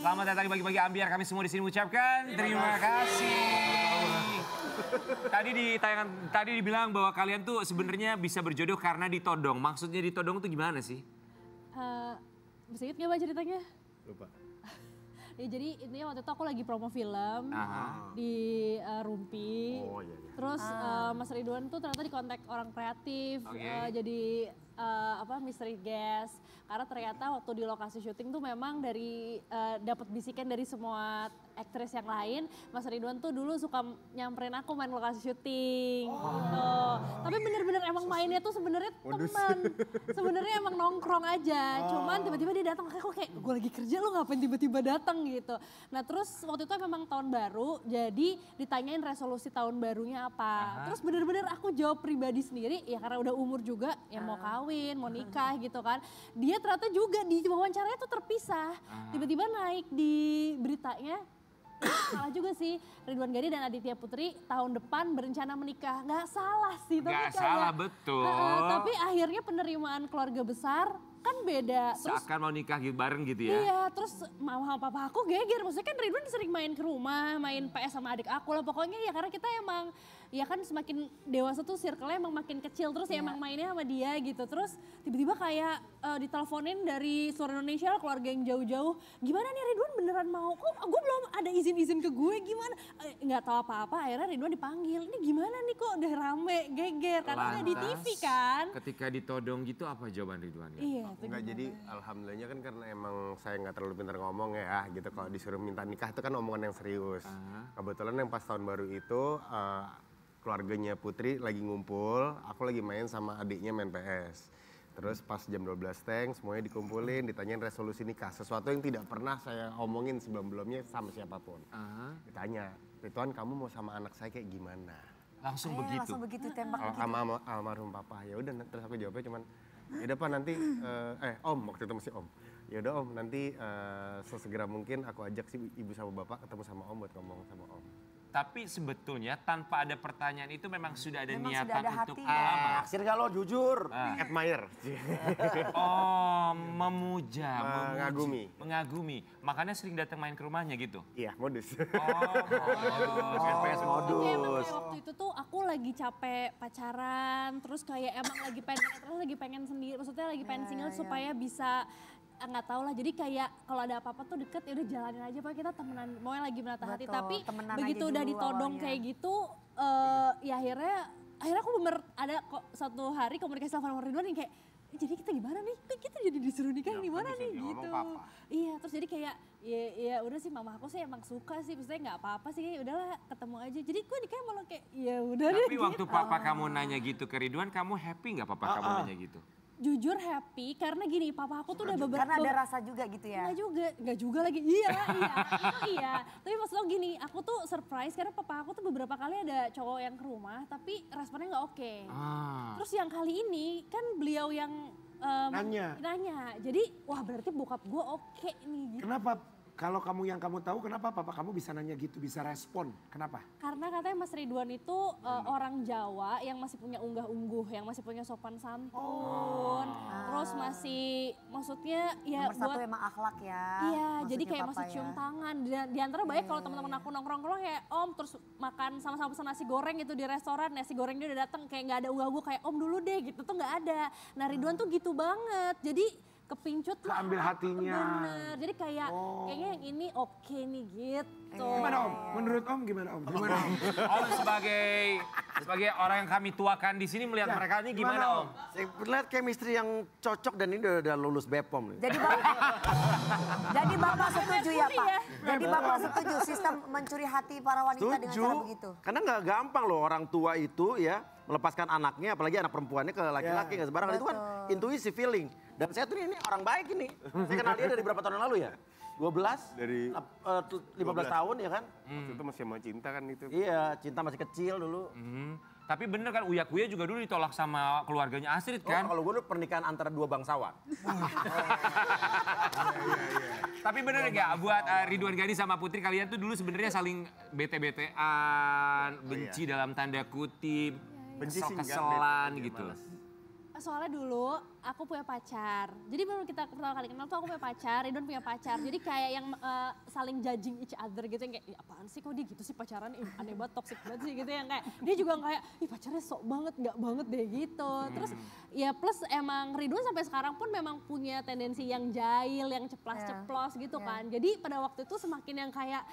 Selamat datang di Pagi-Pagi Ambiar. Kami semua di sini mengucapkan terima kasih. Tadi dibilang bahwa kalian tuh sebenarnya bisa berjodoh karena ditodong. Maksudnya ditodong tuh gimana sih? Bisa ingat nggak Mbak ceritanya? Lupa. Ya jadi intinya waktu itu aku lagi promo film di Rumpi. Oh iya. Terus Mas Ridwan tuh ternyata dikontak orang kreatif jadi mystery guest. Karena ternyata waktu di lokasi syuting tuh memang dari dapat bisikan dari semua aktris yang lain, Mas Ridwan tuh dulu suka nyamperin aku main lokasi syuting gitu. Tapi bener-bener emang mainnya tuh sebenarnya teman. Sebenarnya emang nongkrong aja. Cuman tiba-tiba dia datang, aku kayak gue lagi kerja lu ngapain tiba-tiba datang gitu. Nah terus waktu itu memang tahun baru, jadi ditanyain resolusi tahun barunya apa. Terus bener-bener aku jawab pribadi sendiri, ya karena udah umur juga, ya mau kawin, mau nikah gitu kan. Dia ternyata juga di wawancaranya tuh terpisah. Tiba-tiba naik di beritanya, salah juga sih, Ridwan Ghani dan Aditya Putri tahun depan berencana menikah. Nggak salah sih. Nggak salah, betul. Tapi akhirnya penerimaan keluarga besar kan beda. Terus seakan mau nikah bareng gitu ya? Iya, terus mama papa aku geger. Maksudnya kan Ridwan sering main ke rumah, main PS sama adik aku lah. Pokoknya ya karena kita emang, ya kan semakin dewasa tuh circle-nya emang makin kecil. Terus ya emang mainnya sama dia gitu. Terus tiba-tiba kayak diteleponin dari seluruh Indonesia, keluarga yang jauh-jauh. Gimana nih Ridwan beneran mau? Kok gue belum ada izin-izin ke gue gimana? Nggak tahu apa-apa, akhirnya Ridwan dipanggil. Ini gimana nih kok udah rame, geger. Karena udah di TV kan. Ketika ditodong gitu apa jawaban Ridwan? Iya. Enggak, jadi alhamdulillahnya kan karena emang saya nggak terlalu pintar ngomong ya gitu. Kalau disuruh minta nikah itu kan omongan yang serius. Kebetulan yang pas tahun baru itu keluarganya Putri lagi ngumpul, aku lagi main sama adiknya main PS. Terus pas jam 12 teng semuanya dikumpulin, ditanyain resolusi nikah. Sesuatu yang tidak pernah saya omongin sebelum-sebelumnya sama siapapun. Ditanya, Ridwan kamu mau sama anak saya kayak gimana? Langsung begitu tembak gitu. Sama almarhum papa. Ya udah terus aku jawabnya cuman ya udah Pak nanti Om waktu itu masih Om. Ya udah Om nanti sesegera mungkin aku ajak si ibu sama bapak ketemu sama Om buat ngomong sama Om. Tapi sebetulnya tanpa ada pertanyaan itu memang sudah ada Memang niatan sudah ada untuk hati. Naksir gak lo jujur? Admire. Oh, memuja, Mengagumi. Mengagumi. Makanya sering datang main ke rumahnya gitu. Iya, modus. PS modus. Emang kayak waktu itu tuh aku lagi capek pacaran, terus kayak emang lagi pengen sendiri, maksudnya lagi pengen single supaya bisa nggak tahu lah, jadi kayak kalau ada apa-apa tuh deket ya udah jalanin aja, Pak, kita temenan, mau lagi menata hati. Tapi begitu udah ditodong kayak gitu, ya akhirnya aku bener ada kok satu hari komunikasi sama Ridwan yang kayak, jadi kita gimana nih? Kita jadi disuruh nikah gimana nih gitu. Iya, terus jadi kayak ya udah sih mama aku sih emang suka sih, maksudnya nggak apa-apa sih, kayak udahlah ketemu aja. Jadi gue nikah malah kayak ya udah deh. Tapi waktu papa kamu nanya gitu ke Ridwan, kamu happy nggak papa kamu nanya gitu? Jujur happy karena gini, papa aku tuh udah beberapa. Karena ada rasa juga gitu ya? Enggak juga lagi, iya. Tapi maksudnya gini, aku tuh surprise karena papa aku tuh beberapa kali ada cowok yang ke rumah tapi responnya nggak oke. Terus yang kali ini kan beliau yang nanya. Jadi wah berarti bokap gue oke nih. Gitu. Kenapa? Kalau kamu tahu kenapa papa kamu bisa nanya gitu, bisa respon? Kenapa? Karena katanya Mas Ridwan itu orang Jawa yang masih punya unggah-ungguh, yang masih punya sopan santun. Terus masih, maksudnya ya Nomor satu emang akhlak ya. Iya, jadi kayak papa masih cium tangan. Di antara banyak kalau teman-teman aku nongkrong-nongkrong kayak Om terus makan sama-sama pesan nasi goreng gitu di restoran. Nasi goreng dia udah datang kayak nggak ada unggah-ungguh kayak Om dulu deh gitu tuh nggak ada. Nah Ridwan tuh gitu banget. Jadi kepincut lah. Keambil hatinya. Bener, jadi kayaknya yang ini oke nih gitu. Gimana Om? Menurut Om gimana Om? Om sebagai orang yang kami tuakan di sini melihat mereka ini gimana Om? Saya lihat chemistry yang cocok dan ini udah lulus BPOM nih. Jadi bapak setuju ya Pak? Jadi bapak setuju sistem mencuri hati para wanita dengan cara begitu? Karena nggak gampang loh orang tua itu ya melepaskan anaknya, apalagi anak perempuannya ke laki-laki nggak sembarangan. Itu kan intuisi, feeling. Dan saya tuh ini orang baik ini. Saya kenal dia dari berapa tahun yang lalu ya? 12? Dari 15 tahun ya kan? Waktu itu masih mau cinta kan itu. Iya, cinta masih kecil dulu. Tapi bener kan Uya Kuya juga dulu ditolak sama keluarganya Astrid kan? Kalau gue dulu pernikahan antara dua bangsawan. Tapi bener nggak buat Ridwan Ghani sama Putri, kalian tuh dulu sebenarnya saling bete-betean, benci dalam tanda kutip, Benci sih enggak, kesel-keselan bete, gitu. males. Soalnya dulu aku punya pacar. Jadi baru kita pertama kali kenal tuh aku punya pacar, Ridwan punya pacar. Jadi kayak yang saling judging each other gitu yang kayak, apaan sih kok dia gitu sih pacaran, aneh banget, toxic banget sih gitu yang kayak. Dia juga kayak, pacarnya sok banget, nggak banget deh gitu. Terus ya plus emang Ridwan sampai sekarang pun memang punya tendensi yang jahil, yang ceplas-ceplos gitu kan. Jadi pada waktu itu semakin yang kayak,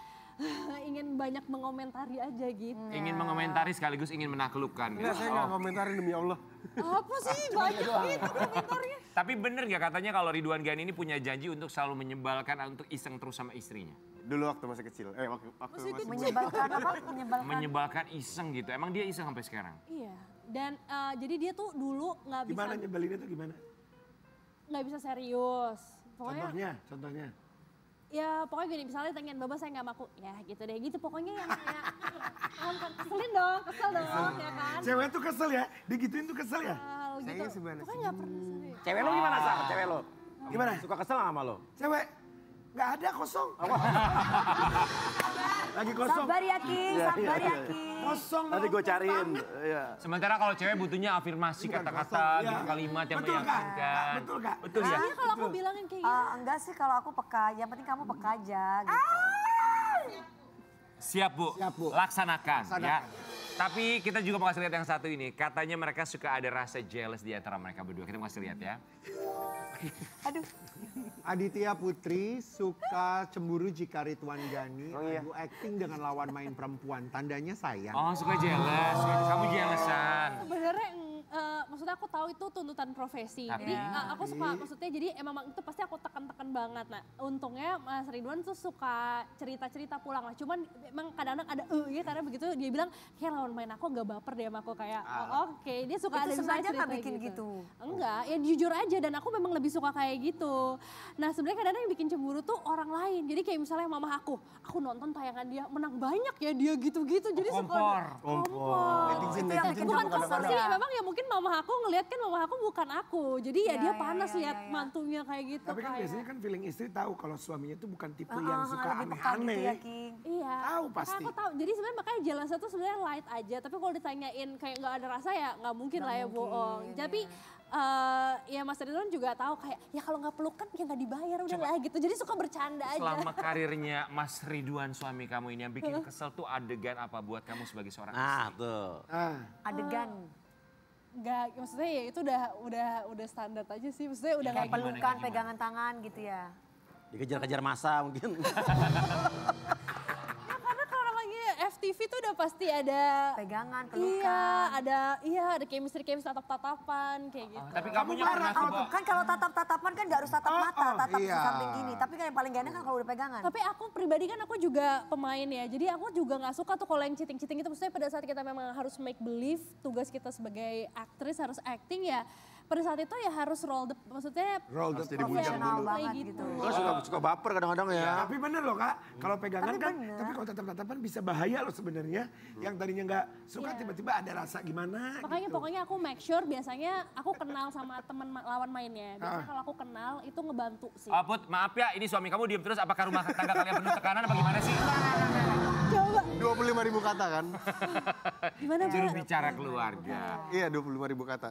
ingin banyak mengomentari aja gitu. Ingin mengomentari sekaligus ingin menaklukkan. Gitu. Enggak, saya nggak komentarin demi Allah. Apa sih banyak gitu komentarnya. Tapi bener nggak katanya kalau Ridwan Ghani ini punya janji untuk selalu menyebalkan untuk iseng terus sama istrinya? Dulu waktu masih kecil. Waktu masih Menyebalkan apa? Menyebalkan. Menyebalkan iseng gitu. Emang dia iseng sampai sekarang? Iya. Dan jadi dia tuh dulu nggak bisa. Gimana nyebelinnya tuh gimana? Nggak bisa serius. Pokoknya. Contohnya. Ya pokoknya gini, misalnya tanyain Baba saya nggak maku, ya gitu deh, gitu pokoknya yang kayak keselin dong, kesel dong ya kan. Cewek tuh kesel ya, digituin tuh kesel ya? Gitu. Pokoknya nggak pernah serius. Cewek lo gimana, Sar? Cewek lo? Gimana? Suka kesel nggak sama lo? Cewek, nggak ada kosong. Lagi kosong. Sabar ya King, sabar ya King. Kosong. Nanti gue cariin. Iya. Sementara kalau cewek butuhnya afirmasi kata-kata, gitu, kalimat yang Betul, Kak? meyakinkan. Betul, Kak? Betul ya? Iya kalau aku bilangin kayak gitu. Enggak sih kalau aku peka, yang penting kamu peka aja gitu. Siap Bu, laksanakan ya. Tapi kita juga mau kasih lihat yang satu ini. Katanya mereka suka ada rasa jealous di antara mereka berdua. Kita mau kasih lihat ya. Aduh. Aditya Putri suka cemburu jika Ridwan Ghani adu acting dengan lawan main perempuan. Tandanya sayang. Oh suka jealous, kamu jealousan. Sebenarnya maksudnya aku tahu itu tuntutan profesi. Jadi aku suka, maksudnya jadi emang itu pasti aku tekan-tekan banget. Nah untungnya Mas Ridwan tuh suka cerita-cerita pulang lah. Cuman emang kadang-kadang ada ya karena begitu dia bilang kayak lawan main aku gak baper deh sama aku kayak oke. Dia suka Itu ada sengaja cerita nggak bikin gitu? Enggak, ya jujur aja dan aku memang lebih suka kayak gitu. Nah sebenarnya kadang-kadang yang bikin cemburu tuh orang lain. Jadi kayak misalnya mama aku nonton tayangan dia menang banyak ya dia gitu-gitu. Jadi Kompor. Itu yang bikin bukan kamu kompor kesel sih, ya? memang ya mungkin mama aku ngelihat kan mama aku bukan aku. Jadi ya dia panas lihat iya. mantunya kayak gitu. Tapi kan kayak. biasanya kan feeling istri tahu kalau suaminya itu bukan tipe yang suka Lebih peka gitu ya aneh-aneh. King. Iya. Tahu Makanya pasti. aku tahu. Jadi sebenarnya makanya jelasnya tuh sebenarnya light aja. Tapi kalau ditanyain kayak nggak ada rasa ya nggak mungkin lah ya bohong. Tapi ya Mas Ridwan juga tahu kayak ya kalau nggak pelukan ya nggak dibayar udah lah gitu. Jadi suka bercanda aja. Selama karirnya Mas Ridwan suami kamu ini yang bikin kesel tuh adegan apa buat kamu sebagai seorang Nah istri? tuh. Adegan. Nggak, maksudnya ya itu udah standar aja sih. Maksudnya udah Kayak kayak pelukan, pegangan tangan gitu ya. Dikejar-kejar masa mungkin. karena kalau namanya FTV tuh udah pasti ada Pegangan, pelukan. ada chemistry tatap-tatapan kayak gitu. Tapi kamunya pernah Kan kalau tatap-tatapan kan gak harus tatap mata, tatap iya. samping gini. Tapi kan yang paling gak enak kan kalau udah pegangan. Tapi aku pribadi kan aku juga pemain ya, jadi aku juga nggak suka tuh kalau yang cheating-cheating itu. Maksudnya pada saat kita memang harus make believe, tugas kita sebagai aktris harus acting ya. Pada saat itu ya harus maksudnya Harus jadi bujang profesional dulu. banget gitu. gitu. Lo suka baper kadang-kadang ya. Tapi bener loh Kak, kalau pegangan Tapi kan, bener. tapi kalau tatap-tatapan bisa bahaya loh sebenarnya. Yang tadinya nggak suka Iya. tiba-tiba ada rasa gimana Makanya gitu. pokoknya aku make sure biasanya aku kenal sama teman lawan mainnya. Biasanya kalau aku kenal itu ngebantu sih. Put, maaf ya ini suami kamu diem terus. Apakah rumah tangga kalian penuh tekanan apa gimana sih? Coba 25.000 kata kan? gimana Juru Bu? bicara keluarga. Iya 25.000 kata.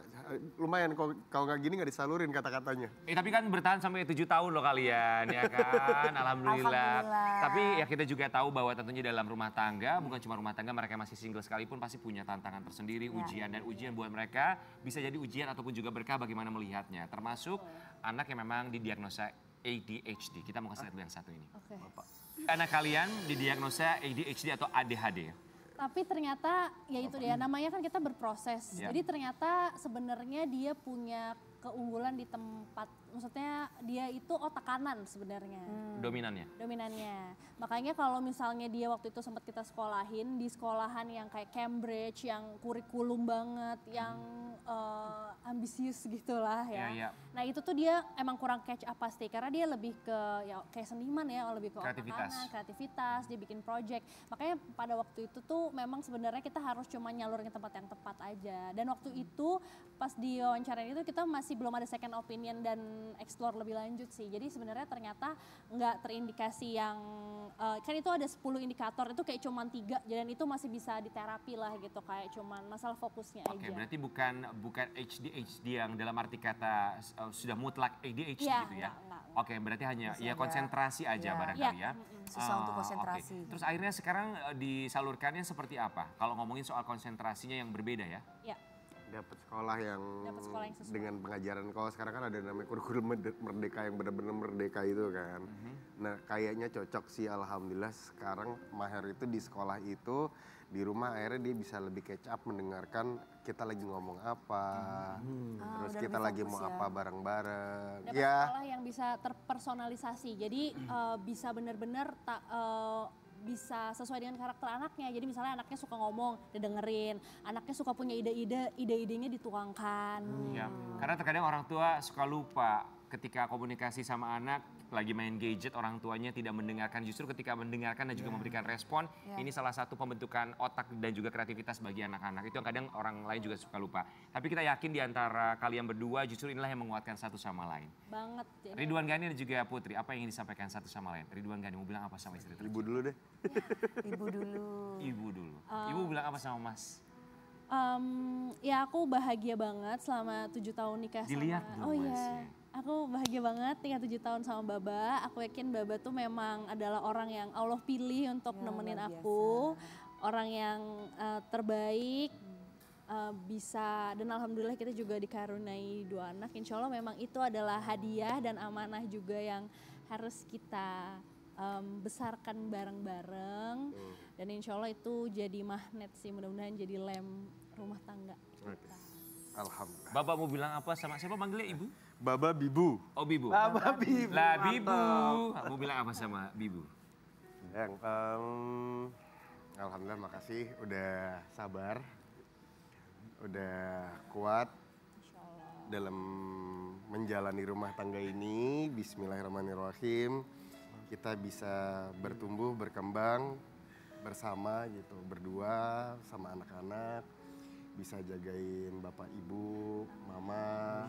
Lumayan kalau nggak gini nggak disalurin kata-katanya. Tapi kan bertahan sampai 7 tahun loh kalian ya kan. Alhamdulillah. Alhamdulillah. Tapi ya kita juga tahu bahwa tentunya dalam rumah tangga, bukan cuma rumah tangga, mereka masih single sekalipun pasti punya tantangan tersendiri, ujian. Dan ujian buat mereka bisa jadi ujian ataupun juga berkah bagaimana melihatnya. Termasuk anak yang memang didiagnosa ADHD. Kita mau kasih lihat dulu yang satu ini. Oke. Anak kalian didiagnosa ADHD atau ADHD. Tapi ternyata ya itu dia namanya kan kita berproses. Ya. Jadi ternyata sebenarnya dia punya keunggulan di tempat, maksudnya dia itu otak kanan sebenarnya. Dominannya. Dominannya. Makanya kalau misalnya dia waktu itu sempat kita sekolahin di sekolahan yang kayak Cambridge yang kurikulum banget, yang ambisius gitulah ya. Iya. Nah itu tuh dia emang kurang catch up pasti karena dia lebih ke ya kayak seniman ya, lebih ke otak Kreativitas. kanan, kreativitas, dia bikin project. Makanya pada waktu itu tuh memang sebenarnya kita harus cuma nyalurin ke tempat yang tepat aja. Dan waktu itu pas di wawancara itu kita masih masih belum ada second opinion dan explore lebih lanjut sih. Jadi sebenarnya ternyata nggak terindikasi yang kan itu ada 10 indikator itu kayak cuman 3 dan itu masih bisa diterapi lah gitu, kayak cuman masalah fokusnya aja. Oke, berarti bukan ADHD yang dalam arti kata sudah mutlak ADHD Iya, gitu ya. enggak. Oke, berarti hanya ya konsentrasi aja barangkali ya. Susah untuk Oke. konsentrasi. Terus akhirnya sekarang disalurkannya seperti apa? Kalau ngomongin soal konsentrasinya yang berbeda ya. Ya. Dapat sekolah yang sesuai. dengan pengajaran, kalau sekarang kan ada namanya kurikulum merdeka yang benar-benar merdeka itu kan. Nah kayaknya cocok sih, alhamdulillah sekarang Maher itu di sekolah itu, di rumah akhirnya dia bisa lebih catch up mendengarkan kita lagi ngomong apa, terus udah kita lebih lagi fokus mau ya. apa bareng-bareng. Dapat sekolah yang bisa terpersonalisasi, jadi bisa benar-benar bisa sesuai dengan karakter anaknya. Jadi misalnya anaknya suka ngomong, didengerin. Anaknya suka punya ide-idenya dituangkan. Ya, karena terkadang orang tua suka lupa ketika komunikasi sama anak, lagi main gadget, orang tuanya tidak mendengarkan. Justru ketika mendengarkan dan juga memberikan respon, ini salah satu pembentukan otak dan juga kreativitas bagi anak-anak. Itu yang kadang orang lain juga suka lupa. Tapi kita yakin di antara kalian berdua justru inilah yang menguatkan satu sama lain. Banget. Ridwan Ghani dan juga Putri, apa yang ingin disampaikan satu sama lain? Ridwan Ghani mau bilang apa sama istri? Ibu dulu deh. Ibu dulu. Ibu dulu. Ibu bilang apa sama Mas? Ya aku bahagia banget selama 7 tahun nikah Dilihat sama. dulu, Oh Mas, iya. ya. Aku bahagia banget tinggal 7 tahun sama Baba. Aku yakin Baba tuh memang adalah orang yang Allah pilih untuk nemenin aku. Orang yang terbaik, bisa, dan alhamdulillah kita juga dikaruniai 2 anak. Insya Allah memang itu adalah hadiah dan amanah juga yang harus kita besarkan bareng-bareng. Dan insya Allah itu jadi magnet sih, mudah-mudahan jadi lem rumah tangga kita. Alhamdulillah. Bapak mau bilang apa sama siapa manggilnya Ibu? Baba Bibu. Oh Bibu. Baba Bibu. Lah Bibu. Mau bilang apa sama Bibu? Yang alhamdulillah makasih udah sabar, udah kuat dalam menjalani rumah tangga ini. Bismillahirrahmanirrahim. Kita bisa bertumbuh, berkembang bersama gitu, berdua sama anak-anak. Bisa jagain bapak ibu, mama,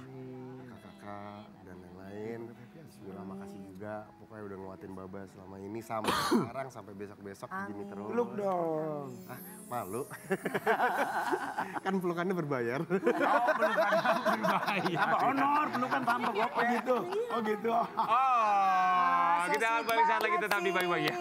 kakak-kakak, dan lain-lain. Bismillah, makasih juga. Pokoknya udah nguatin Baba selama ini sampai sekarang, sampai besok-besok begini terus. Peluk dong. Ah, malu. Kan pelukannya berbayar. Oh, pelukan berbahaya. Apa honor, pelukan tanpa apa gitu. Oh gitu. Oh, kita akan balik saat lagi tetap di Bagi-Bagi.